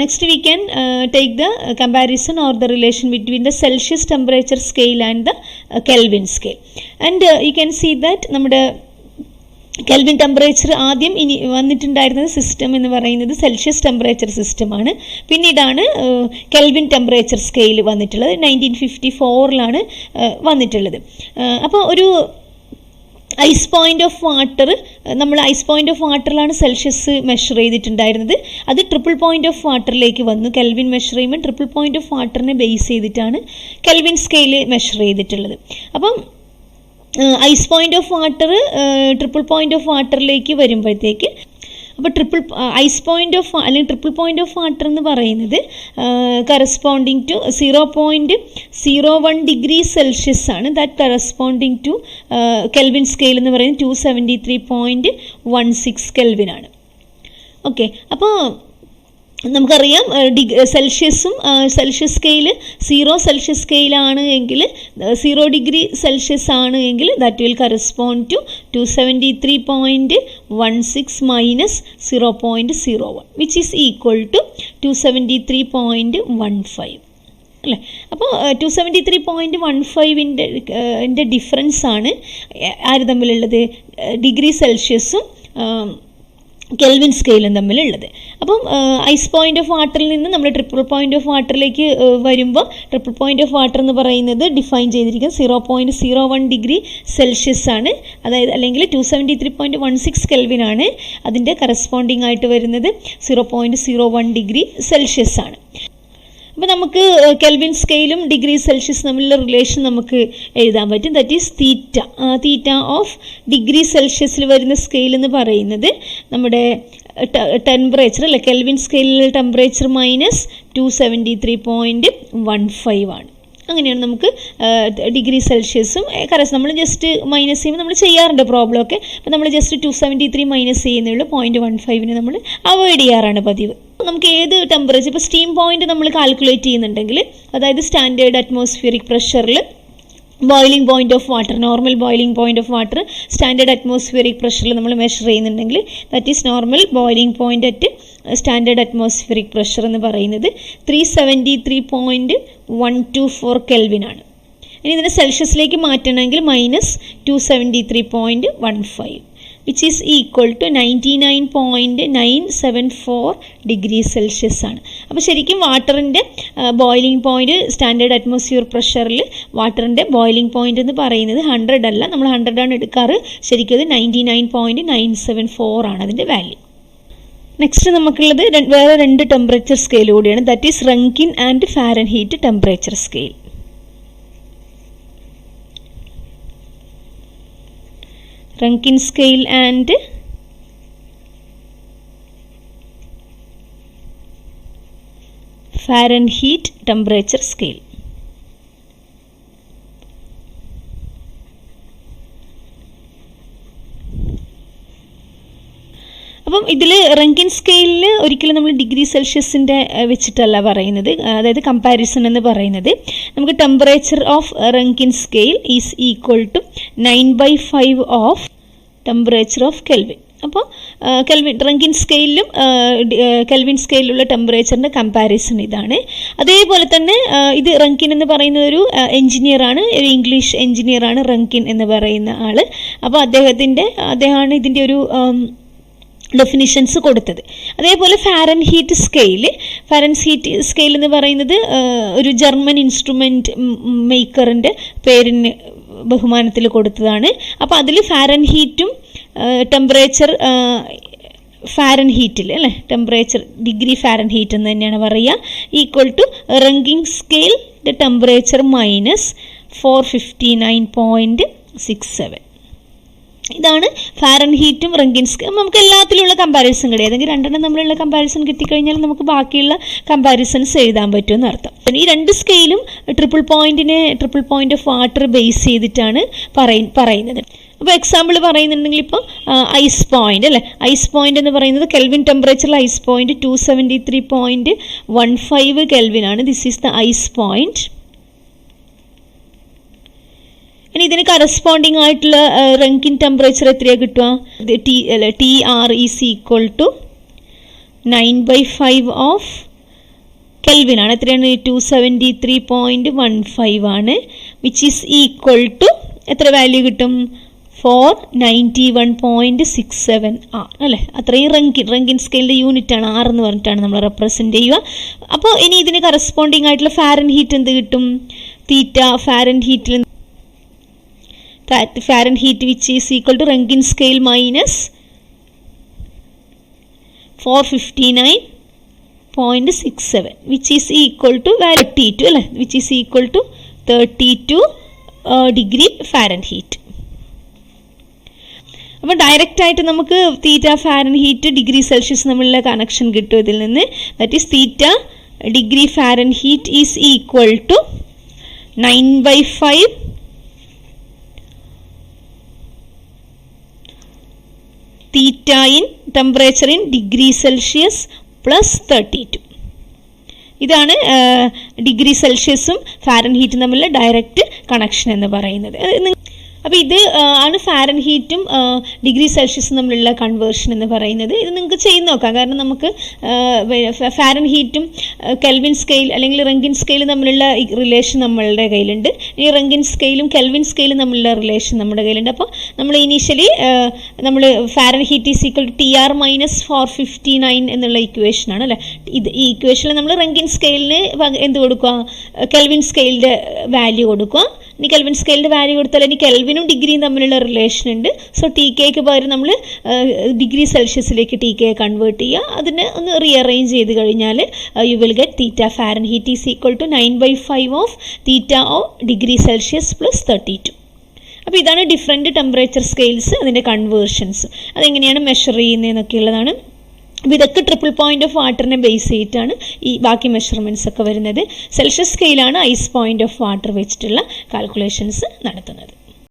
next we can take the comparison or the relation between the Celsius temperature scale and the Kelvin scale. And you can see that നമ്മുടെ kelvin temperature ആദ്യം ഇനി വന്നിട്ടുണ്ടായിരുന്നത് system എന്ന് പറയുന്നത് Celsius temperature സിസ്റ്റമാണ്. പിന്നീടാണ് kelvin temperature scale വന്നിട്ടുള്ളത്. 1954 വന്നിട്ടുള്ളത്. അപ്പോൾ ഒരു ഐസ് പോയിൻ്റ് ഓഫ് വാട്ടർ, നമ്മൾ ഐസ് പോയിൻ്റ് ഓഫ് വാട്ടറിലാണ് സെൽഷ്യസ് മെഷർ ചെയ്തിട്ടുണ്ടായിരുന്നത്. അത് ട്രിപ്പിൾ പോയിൻ്റ് ഓഫ് വാട്ടറിലേക്ക് വന്നു. കെൽവിൻ മെഷർ ചെയ്യുമ്പോൾ ട്രിപ്പിൾ പോയിൻ്റ് ഓഫ് വാട്ടറിനെ ബേസ് ചെയ്തിട്ടാണ് കെൽവിൻ സ്കെയിൽ മെഷർ ചെയ്തിട്ടുള്ളത്. അപ്പം ice point of water triple point of വാട്ടറിലേക്ക് വരുമ്പോഴത്തേക്ക്, അപ്പോൾ ഐസ് പോയിൻ്റ് ഓഫ് അല്ലെങ്കിൽ ട്രിപ്പിൾ പോയിൻ്റ് ഓഫ് വാട്ടർ എന്ന് പറയുന്നത് കറസ്പോണ്ടിങ് ടു 0.01 ഡിഗ്രി സെൽഷ്യസ് ആണ്. That corresponding to Kelvin scale എന്ന് പറയുന്നത് 273.16 കെൽവിൻ ആണ്. ഓക്കെ, അപ്പോൾ നമുക്കറിയാം സെൽഷ്യസ് സ്കെയിൽ 0 സെൽഷ്യസ് സ്കെയിലാണ് എങ്കിൽ 0 ഡിഗ്രി സെൽഷ്യസ് ആണ് എങ്കിൽ that will correspond to 273.16 minus 0.01 which is equal to 273.15 അല്ലേ. അപ്പോൾ 273.15ൻ്റെ ഡിഫറൻസ് ആണ് ആര് തമ്മിലുള്ളത്, ഡിഗ്രി സെൽഷ്യസും കെൽവിൻ സ്കെയിലും തമ്മിലുള്ളത്. അപ്പം ഐസ് പോയിൻ്റ് ഓഫ് വാട്ടറിൽ നിന്ന് നമ്മൾ ട്രിപ്പിൾ പോയിൻ്റ് ഓഫ് വാട്ടറിലേക്ക് വരുമ്പോൾ ട്രിപ്പിൾ പോയിൻ്റ് ഓഫ് വാട്ടർ എന്ന് പറയുന്നത് ഡിഫൈൻ ചെയ്തിരിക്കുന്നത് 0.01 ഡിഗ്രി സെൽഷ്യസ് ആണ്. അതായത് അല്ലെങ്കിൽ 273.16 കെൽവിൻ ആണ്. അതിൻ്റെ കറസ്പോണ്ടിങ് ആയിട്ട് വരുന്നത് 0.01 ഡിഗ്രി സെൽഷ്യസ് ആണ്. അപ്പോൾ നമുക്ക് കെൽവിൻ സ്കെയിലും ഡിഗ്രി സെൽഷ്യസ് തമ്മിലുള്ള റിലേഷൻ നമുക്ക് എഴുതാൻ പറ്റും. That is theta of degree സെൽഷ്യസിൽ വരുന്ന സ്കെയിൽ എന്ന് പറയുന്നത് നമ്മുടെ ടെമ്പറേച്ചർ അല്ലേ, കെൽവിൻ സ്കെയിലിലെ ടെമ്പറേച്ചർ മൈനസ് 273.15 ആണ്. അങ്ങനെയാണ് നമുക്ക് ഡിഗ്രി സെൽഷ്യസും നമ്മൾ ജസ്റ്റ് മൈനസ് ചെയ്യുമ്പോൾ നമ്മൾ ചെയ്യാറുണ്ട് പ്രോബ്ലം ഒക്കെ. അപ്പോൾ നമ്മൾ ജസ്റ്റ് 273 മൈനസ് ചെയ്യുന്നുള്ളൂ. 0.15 നമ്മൾ അവോയ്ഡ് ചെയ്യാറാണ് പതിവ്. നമുക്ക് ഏത് ടെമ്പറേച്ചർ, ഇപ്പോൾ സ്റ്റീം പോയിന്റ് നമ്മൾ കാൽക്കുലേറ്റ് ചെയ്യുന്നുണ്ടെങ്കിൽ, അതായത് സ്റ്റാൻഡേർഡ് അറ്റ്മോസ്ഫിയറിക് പ്രഷറിൽ boiling point of water, normal boiling point of water standard atmospheric പ്രഷറിൽ നമ്മൾ മെഷർ ചെയ്യുന്നുണ്ടെങ്കിൽ that is normal boiling point at standard atmospheric pressure എന്ന് പറയുന്നത് 373.124 കെൽവിൻ ആണ്. ഇനി ഇതിനെ സെൽഷ്യസിലേക്ക് മാറ്റണമെങ്കിൽ minus 273.15 which is equal to 99.974 degree Celsius ആണ്. അപ്പോൾ ശരിക്കും വാട്ടറിൻ്റെ ബോയിലിംഗ് പോയിന്റ് സ്റ്റാൻഡേർഡ് അറ്റ്മോസ്ഫിയർ പ്രഷറിൽ വാട്ടറിൻ്റെ ബോയിലിംഗ് പോയിന്റ് എന്ന് പറയുന്നത് 100 അല്ല, നമ്മൾ 100 ആണ് എടുക്കാറ്. ശരിക്കും അത് 99.974 ആണ് അതിൻ്റെ വാല്യൂ. നെക്സ്റ്റ് നമുക്കുള്ളത് വേറെ 2 ടെമ്പറേച്ചർ സ്കെയിൽ കൂടിയാണ്. That is Rankine and Fahrenheit temperature scale. Rankine scale and Fahrenheit temperature scale. അപ്പം ഇതിൽ റങ്കിൻ സ്കെയിലിൽ ഒരിക്കലും നമ്മൾ ഡിഗ്രി സെൽഷ്യസിൻ്റെ വെച്ചിട്ടല്ല പറയുന്നത്, അതായത് കമ്പാരിസൺ എന്ന് പറയുന്നത് നമുക്ക് temperature of Rankine scale is equal to 9/5 of temperature of Kelvin. അപ്പോൾ റങ്കിൻ സ്കെയിലും കെൽവിൻ സ്കെയിലുള്ള ടെമ്പറേച്ചറിൻ്റെ കമ്പാരിസൺ ഇതാണ്. അതേപോലെ തന്നെ ഇത് റങ്കിൻ എന്ന് പറയുന്ന ഒരു എൻജിനീയറാണ്, ഒരു ഇംഗ്ലീഷ് എൻജിനീയറാണ് റങ്കിൻ എന്ന് പറയുന്ന ആൾ. അപ്പോൾ അദ്ദേഹമാണ് ഇതിൻ്റെ ഒരു ഡെഫിനിഷൻസ് കൊടുത്തത്. അതേപോലെ ഫാരൻഹീറ്റ് സ്കെയിൽ എന്ന് പറയുന്നത് ഒരു ജർമ്മൻ ഇൻസ്ട്രുമെൻറ്റ് മേക്കറിൻ്റെ പേരിന് ബഹുമാനത്തിൽ കൊടുത്തതാണ്. അപ്പോൾ അതിൽ ഫാരൻഹീറ്റും ടെമ്പറേച്ചർ ഫാരൻഹീറ്റിൽ അല്ലേ, ടെമ്പറേച്ചർ ഡിഗ്രി ഫാരൻഹീറ്റ് എന്ന് തന്നെയാണ് പറയുക, equal to Rankine scale temperature minus 459.67. ഇതാണ് ഫാരൻഹീറ്റും റങ്കിൻ സ്കെയിൽ. നമുക്ക് എല്ലാത്തിലുള്ള കമ്പാരിസൺ കിട്ടും. ഏതെങ്കിലും 2 തമ്മിലുള്ള കമ്പാരിസൺ കിട്ടിക്കഴിഞ്ഞാൽ നമുക്ക് ബാക്കിയുള്ള കമ്പാരിസൺസ് എഴുതാൻ പറ്റുമെന്ന് അർത്ഥം. ഈ 2 സ്കെയിലും triple point of water base ചെയ്തിട്ടാണ് പറയുന്നത്. അപ്പോൾ എക്സാമ്പിൾ പറയുന്നുണ്ടെങ്കിൽ ഇപ്പോൾ ഐസ് പോയിന്റ് അല്ലേ, ഐസ് പോയിന്റ് എന്ന് പറയുന്നത് കെൽവിൻ ടെമ്പറേച്ചറിൽ ഐസ് പോയിന്റ് 273.15 കെൽവിൻ ആണ്. This is the ice point. ഇനി ഇതിന് കറസ്പോണ്ടിങ് ആയിട്ടുള്ള റങ്കിൻ ടെമ്പറേച്ചർ എത്രയാണ് കിട്ടുക? TR is equal to 9/5 of Kelvin ആണ്. എത്രയാണ്? 273.15 ആണ്. വിച്ച് ഈസ് ഈക്വൽ ടു എത്ര വാല്യൂ കിട്ടും? 491.67 അല്ലേ? അത്രയും റങ്കിൻ സ്കെയിലിൻ്റെ യൂണിറ്റ് ആണ്, R എന്ന് പറഞ്ഞിട്ടാണ് നമ്മൾ റെപ്രസെൻറ്റ് ചെയ്യുക. അപ്പോൾ ഇനി ഇതിന് കറസ്പോണ്ടിങ് ആയിട്ടുള്ള ഫാരൻഹീറ്റ് എന്ത് കിട്ടും? Theta Fahrenheit which is equal to Rankine scale minus 459.67 which is equal to 32 അല്ലേ? Which is equal to 32 degree Fahrenheit. അപ്പോൾ ഡയറക്റ്റ് ആയിട്ട് നമുക്ക് തീറ്റ ഫാരൻഹീറ്റ് ഡിഗ്രി സെൽഷ്യസ് തമ്മിലുള്ള കണക്ഷൻ കിട്ടും ഇതിൽ നിന്ന്. That is theta degree Fahrenheit is equal to 9/5 theta in temperature in degree Celsius plus 32. ഇതാണ് degree സെൽഷ്യസും ഫാരൻഹീറ്റും തമ്മിലുള്ള ഡയറക്റ്റ് കണക്ഷൻ എന്ന് പറയുന്നത്. അപ്പോൾ ഇത് ആണ് ഫാരൻഹീറ്റും ഡിഗ്രി സെൽഷ്യസും തമ്മിലുള്ള കൺവേർഷൻ എന്ന് പറയുന്നത്. ഇത് നിങ്ങൾക്ക് ചെയ്ത് നോക്കാം. കാരണം നമുക്ക് ഫാരൻഹീറ്റും കെൽവിൻ സ്കെയിൽ അല്ലെങ്കിൽ റങ്കിൻ സ്കെയിൽ തമ്മിലുള്ള റിലേഷൻ നമ്മളുടെ കയ്യിലുണ്ട്. ഈ റങ്കിൻ സ്കെയിലും കെൽവിൻ സ്കെയിലും തമ്മിലുള്ള റിലേഷൻ നമ്മുടെ കയ്യിലുണ്ട്. അപ്പോൾ നമ്മൾ ഇനീഷ്യലി നമ്മൾ Fahrenheit is equal to TR minus 459 എന്നുള്ള ഇക്വേഷനാണ് അല്ലേ? ഈ ഇക്വേഷനിൽ നമ്മൾ റങ്കിൻ സ്കെയിലിന് എന്ത് കൊടുക്കുക? കെൽവിൻ സ്കെയിലിൻ്റെ വാല്യൂ കൊടുക്കുക. ഇനി കെൽവിൻ സ്കെയിലിൻ്റെ വാല്യൂ കൊടുത്താൽ ഇനി കെൽവിനും ഡിഗ്രിയും തമ്മിലുള്ള റിലേഷൻ ഉണ്ട്. സോ TKക്ക് പകരം നമ്മൾ ഡിഗ്രി സെൽഷ്യസിലേക്ക് TK കൺവേർട്ട് ചെയ്യുക. അതിനെ ഒന്ന് റീഅറേഞ്ച് ചെയ്ത് കഴിഞ്ഞാൽ you will get theta Fahrenheit is equal to 9/5 of theta of degree Celsius plus 32. അപ്പോൾ ഇതാണ് ഡിഫറെൻറ്റ് ടെമ്പറേച്ചർ സ്കെയിൽസ്, അതിൻ്റെ കൺവേർഷൻസ്, അതെങ്ങനെയാണ് മെഷർ ചെയ്യുന്നതെന്നൊക്കെ ഉള്ളതാണ്. അപ്പോൾ ഇതൊക്കെ ട്രിപ്പിൾ പോയിൻ്റ് ഓഫ് വാട്ടറിനെ ബേസ് ചെയ്തിട്ടാണ് ഈ ബാക്കി മെഷർമെൻറ്റ്സ് ഒക്കെ വരുന്നത്. സെൽഷ്യസ് സ്കെയിലാണ് ഐസ് പോയിൻ്റ് ഓഫ് വാട്ടർ വെച്ചിട്ടുള്ള കാൽക്കുലേഷൻസ് നടത്തുന്നത്.